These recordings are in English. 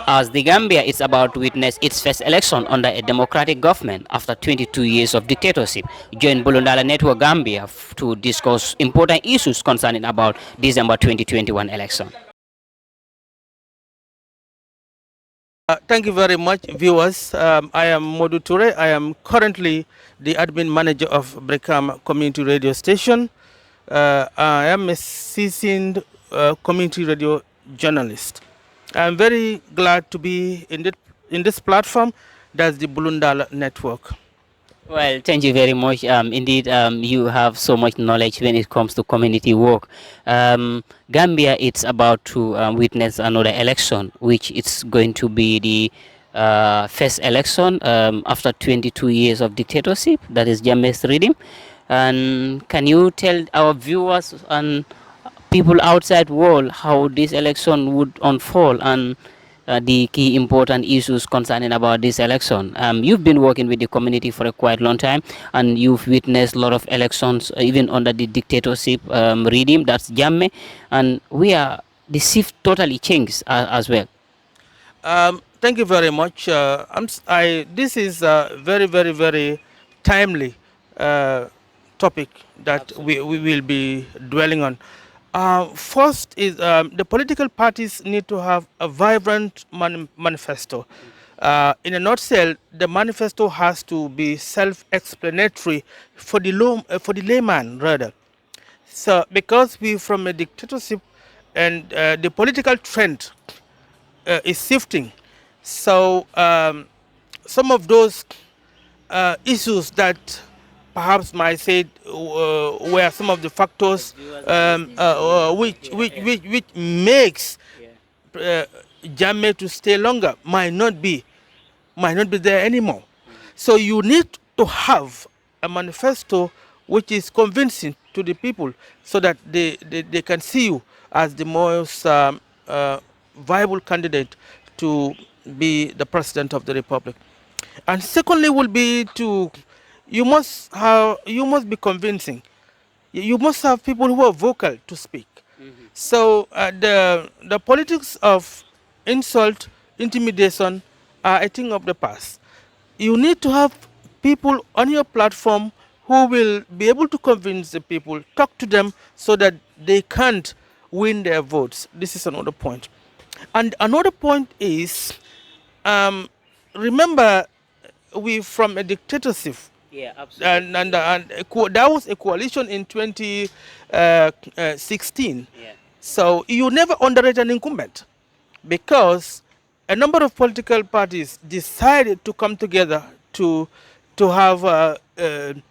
as the Gambia is about to witness its first election under a democratic government after 22 years of dictatorship. Join Bulundala Network Gambia to discuss important issues concerning about December 2021 election. Thank you very much, viewers. I am Modu Touray. I am currently the admin manager of Brekam Community Radio Station. I am a seasoned community radio journalist. I'm very glad to be in this platform. That's the Bulundala Network. Well, thank you very much. Indeed, you have so much knowledge when it comes to community work. Gambia, it's about to witness another election, which is going to be the first election after 22 years of dictatorship. That is Jammeh's reading. And can you tell our viewers and people outside world how this election would unfold and the key important issues concerning about this election? You've been working with the community for a quite long time, and you've witnessed a lot of elections, even under the dictatorship regime, that's Jammeh, and the shift totally changed as well. Thank you very much. This is a very, very, very timely topic that we will be dwelling on. First is the political parties need to have a vibrant manifesto. In a nutshell, the manifesto has to be self-explanatory for the layman rather. So because we from a dictatorship and the political trend is shifting, so some of those issues that perhaps might say were some of the factors which makes Jammeh to stay longer might not be there anymore. So you need to have a manifesto which is convincing to the people so that they can see you as the most viable candidate to be the president of the republic. And secondly will be you must be convincing. You must have people who are vocal to speak. So the politics of insult, intimidation are a thing of the past. You need to have people on your platform who will be able to convince the people, talk to them so that they can't win their votes. This is another point. And another point is, remember, we from a dictatorship. Yeah, absolutely. And that was a coalition in 2016. Yeah. So you never underrate an incumbent, because a number of political parties decided to come together to have an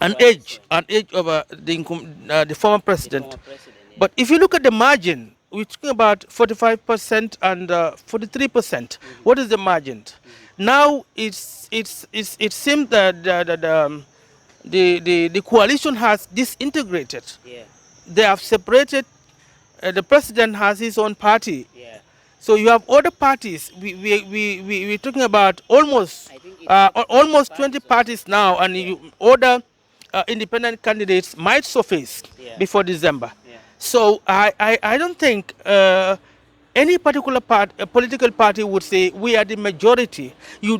edge over the former president. But if you look at the margin, we're talking about 45% and 43%. What is the margin? Now it seems that the coalition has disintegrated. Yeah. They have separated. The president has his own party. Yeah. So you have other parties. We're talking about almost 20 parties now, and other independent candidates might surface before December. Yeah. So I don't think any particular political party would say we are the majority. You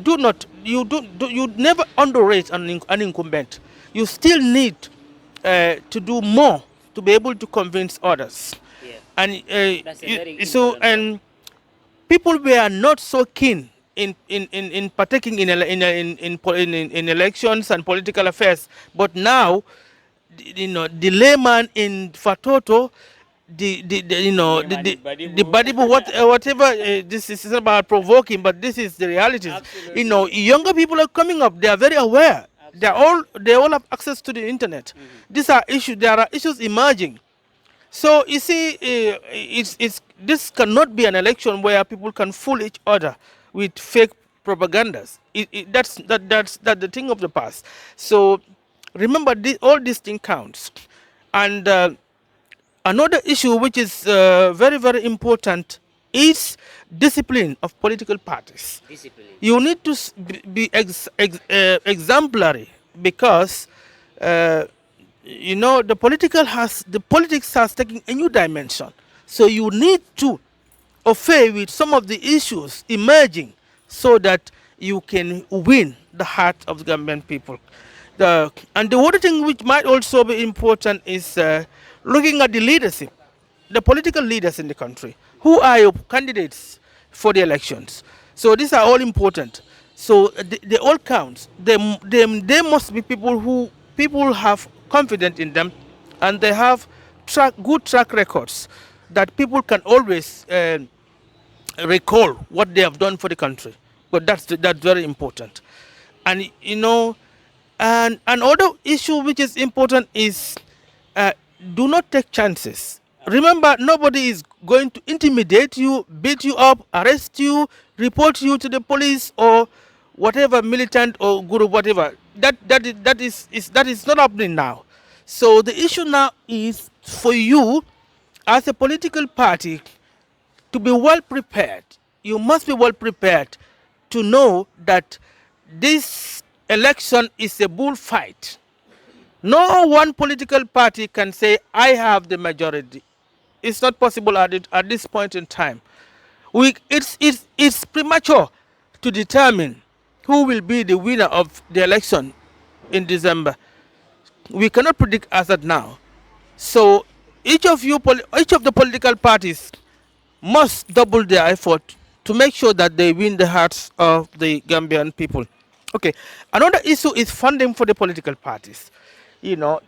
never underrate an incumbent. You still need to do more to be able to convince others. Yeah. And That's a very and people were not so keen in partaking in elections and political affairs. But now, the layman in Fatoto, the Badibu, whatever. This is about provoking, but this is the reality. Absolutely. Younger people are coming up. They are very aware. They all have access to the internet. These are issues. There are issues emerging. So you see, this cannot be an election where people can fool each other with fake propagandas. That's the thing of the past. So remember, all these things counts. And another issue which is very, very important is discipline of political parties. Discipline. You need to be exemplary, because the politics has taken a new dimension. So you need to au fait with some of the issues emerging so that you can win the heart of the Gambian people. And the other thing which might also be important is looking at the leadership, the political leaders in the country. Who are your candidates for the elections? So these are all important. So they all count. They must be people who people have confidence in them, and they have good track records that people can always recall what they have done for the country. But that's very important. And and another issue which is important is uh, do not take chances. Remember, nobody is going to intimidate you, beat you up, arrest you, report you to the police or whatever militant or group, whatever. That is not happening now. So the issue now is for you as a political party to be well prepared. You must be well prepared to know that this election is a bullfight. No one political party can say, I have the majority. It's not possible at this point in time. It's premature to determine who will be the winner of the election in December. We cannot predict as of now. So each of the political parties must double their effort to make sure that they win the hearts of the Gambian people. Okay, another issue is funding for the political parties. No,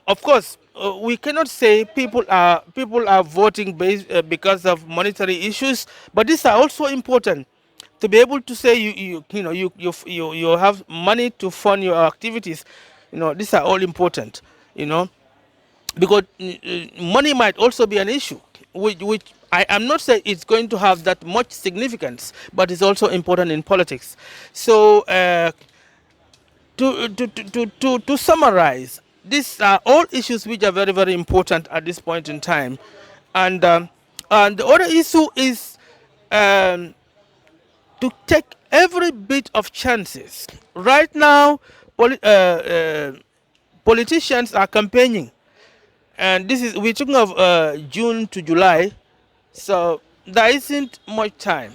of course, we cannot say people are voting because of monetary issues, but these are also important to be able to say you have money to fund your activities. These are all important. You know, because money might also be an issue, which I am not saying it's going to have that much significance, but it's also important in politics. So to summarize, these are all issues which are very, very important at this point in time. And the other issue is um, to take every bit of chances. Right now, politicians are campaigning, and this is we're talking of June to July, so there isn't much time.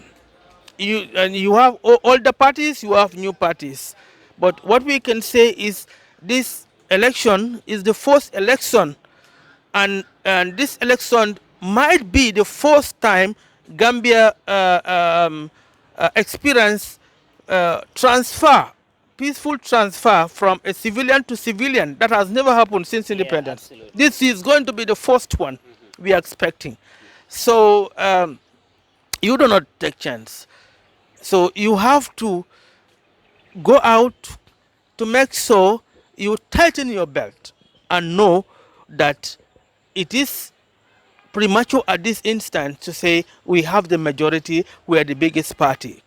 You have older parties, you have new parties, but what we can say is this election is the first election, and this election might be the first time Gambia experience transfer, peaceful transfer from a civilian to civilian. That has never happened since independence. Absolutely. This is going to be the first one we are expecting. So you do not take chance. So you have to go out to make sure you tighten your belt and know that it is premature at this instant to say we have the majority, we are the biggest party.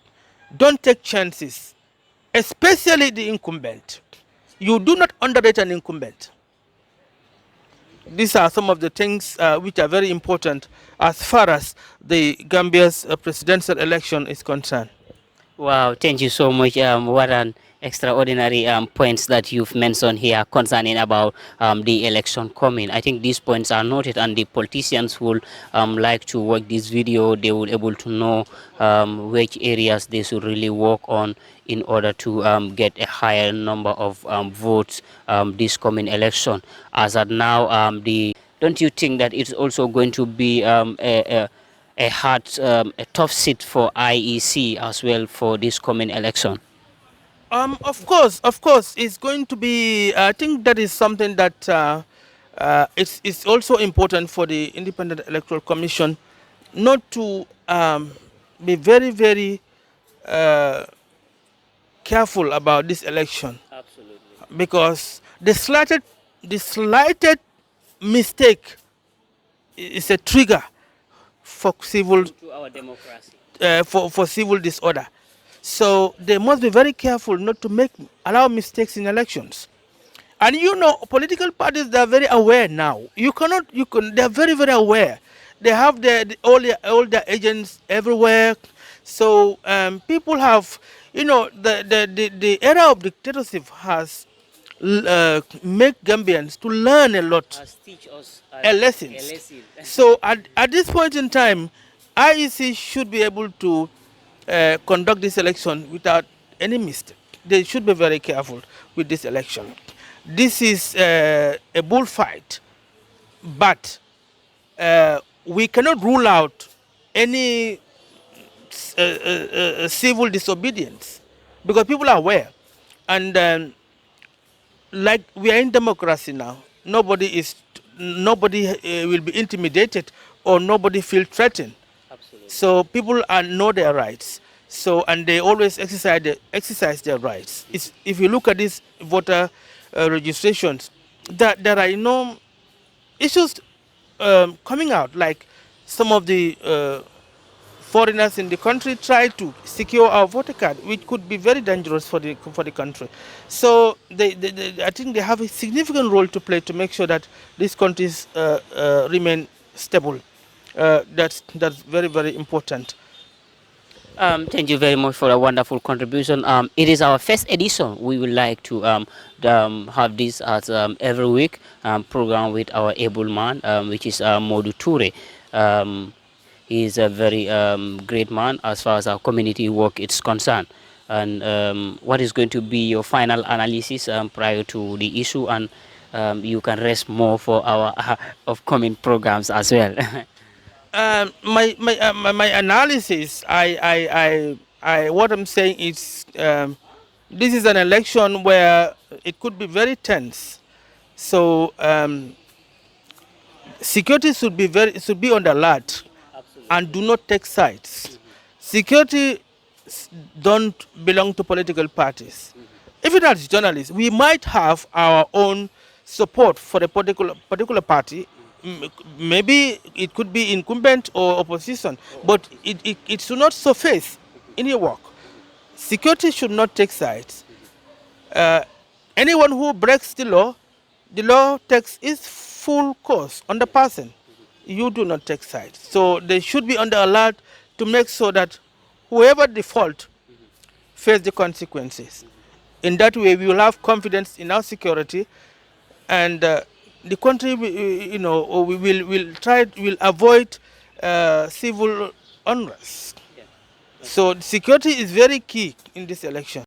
Don't take chances, especially the incumbent. You do not underrate an incumbent. These are some of the things which are very important as far as the Gambia's presidential election is concerned. Wow, thank you so much. What an extraordinary points that you've mentioned here concerning about the election coming. I think these points are noted, and the politicians will like to watch this video. They will able to know which areas they should really work on in order to get a higher number of votes this coming election. As at now, the don't you think that it's also going to be a hard, a tough seat for IEC as well for this coming election? Of course, it's going to be. I think that is something that it's also important for the Independent Electoral Commission not to be very, very uh, careful about this election, Absolutely. because the slighted mistake is a trigger for civil To our democracy. for civil disorder. So they must be very careful not to allow mistakes in elections. And political parties, they are very aware now. They are very, very aware. They have all their agents everywhere. So people have, the era of dictatorship has make Gambians to learn a lot, As teach us a lessons. So at this point in time, IEC should be able to conduct this election without any mistake. They should be very careful with this election. This is a bullfight, but we cannot rule out any civil disobedience because people are aware. And like we are in democracy now, nobody will be intimidated or nobody feel threatened. Absolutely. So people know their rights. So and they always exercise their rights. If you look at these voter registrations, that there are no issues coming out, like some of the foreigners in the country try to secure our voter card, which could be very dangerous for the country. So I think they have a significant role to play to make sure that these countries remain stable. That's very, very important. Thank you very much for a wonderful contribution. It is our first edition. We would like to have this as every week program with our able man, which is Modu Touray. He is a very great man as far as our community work is concerned. And what is going to be your final analysis prior to the issue, and you can rest more for our upcoming programs as well. My analysis, what I'm saying is this is an election where it could be very tense. So security should be on the alert. Absolutely. And do not take sides. Mm-hmm. Security don't belong to political parties. Mm-hmm. Even as journalists, we might have our own support for a particular party. Maybe it could be incumbent or opposition, but it should not surface in your work. Security should not take sides. Anyone who breaks the law takes its full course on the person. You do not take sides. So they should be on the alert to make sure that whoever default face the consequences. In that way, we will have confidence in our security, and the country, will avoid civil unrest. Yeah. So security is very key in this election.